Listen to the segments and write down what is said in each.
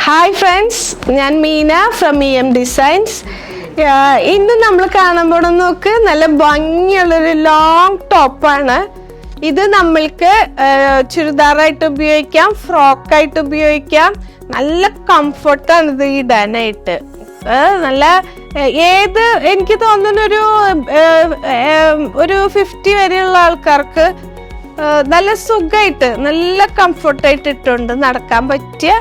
Hi friends, ഞാൻ Meena from EM designs. ഇന്ന് നമ്മൾ കാണാൻ പോണ നോക്ക് നല്ല ഭംഗിയുള്ളൊരു ലോങ് ടോപ്പാണ്. ഇത് നമ്മൾക്ക് ചുരിദാറായിട്ട് ഉപയോഗിക്കാം, ഫ്രോക്കായിട്ട് ഉപയോഗിക്കാം. നല്ല കംഫർട്ടാണ് ഇത് ഇടാനായിട്ട്. നല്ല എനിക്ക് തോന്നുന്ന ഒരു 50 വരെയുള്ള ആൾക്കാർക്ക് നല്ല സുഖമായിട്ട് നല്ല കംഫർട്ടായിട്ട് ഇട്ടുകൊണ്ട് നടക്കാൻ പറ്റിയ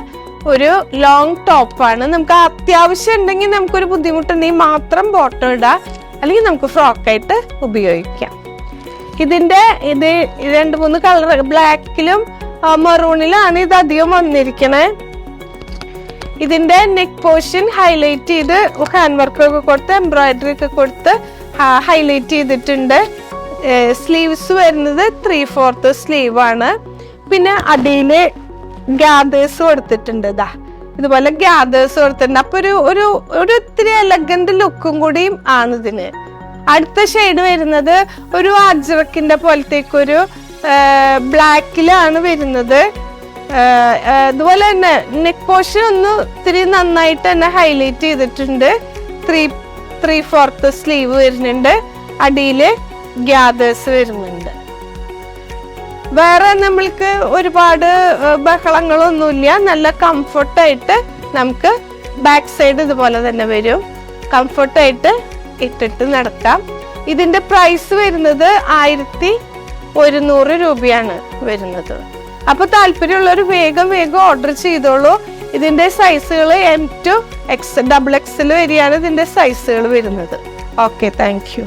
ഒരു ലോങ് ടോപ്പാണ്. നമുക്ക് അത്യാവശ്യം ഉണ്ടെങ്കിൽ നമുക്കൊരു ബുദ്ധിമുട്ടുണ്ടെങ്കിൽ മാത്രം ബോട്ടം ഇടാം, അല്ലെങ്കിൽ നമുക്ക് ഫ്രോക്കായിട്ട് ഉപയോഗിക്കാം. ഇത് 2-3 കളർ, ബ്ലാക്കിലും മെറൂണിലാണ് ഇത് അധികം വന്നിരിക്കണേ. ഇതിന്റെ നെക്ക് പോർഷൻ ഹൈലൈറ്റ് ചെയ്ത് ഹാൻഡ് വർക്കൊക്കെ കൊടുത്ത് എംബ്രോയിഡറി ഒക്കെ കൊടുത്ത് ഹൈലൈറ്റ് ചെയ്തിട്ടുണ്ട്. സ്ലീവ്സ് വരുന്നത് 3/4 സ്ലീവ് ആണ്. പിന്നെ അടിയില് ഗ്യാദേഴ്സ് കൊടുത്തിട്ടുണ്ട്. ഇതുപോലെ ഗ്യാദേഴ്സ് കൊടുത്തിട്ടുണ്ട്. അപ്പൊ ഒരു ഇത്തിരി എലഗന്റ് ലുക്കും കൂടിയും ആണ് ഇതിന്. അടുത്ത ഷെയ്ഡ് വരുന്നത് ഒരു അജ്രക്കിന്റെ പോലത്തേക്കൊരു ബ്ലാക്കിലാണ് വരുന്നത്. അതുപോലെ തന്നെ നെക്ക് പോർഷൻ ഒന്ന് ഇത്തിരി നന്നായിട്ട് തന്നെ ഹൈലൈറ്റ് ചെയ്തിട്ടുണ്ട്. 3/4 സ്ലീവ് വരുന്നുണ്ട്. അടിയില് ഗ്യാദേഴ്സ് വരുന്നുണ്ട്. വേറെ നമ്മൾക്ക് ഒരുപാട് ബഹളങ്ങളൊന്നുമില്ല. നല്ല കംഫർട്ടായിട്ട് നമുക്ക് ബാക്ക് സൈഡ് ഇതുപോലെ തന്നെ വരും. കംഫർട്ടായിട്ട് ഇട്ടിട്ട് നടക്കാം. ഇതിന്റെ പ്രൈസ് വരുന്നത് 1100 രൂപയാണ് വരുന്നത്. അപ്പൊ താല്പര്യമുള്ളവർ വേഗം ഓർഡർ ചെയ്തോളൂ. ഇതിന്റെ സൈസുകൾ M to XXL വരെയാണ് ഇതിന്റെ സൈസുകൾ വരുന്നത്. Okay, thank you.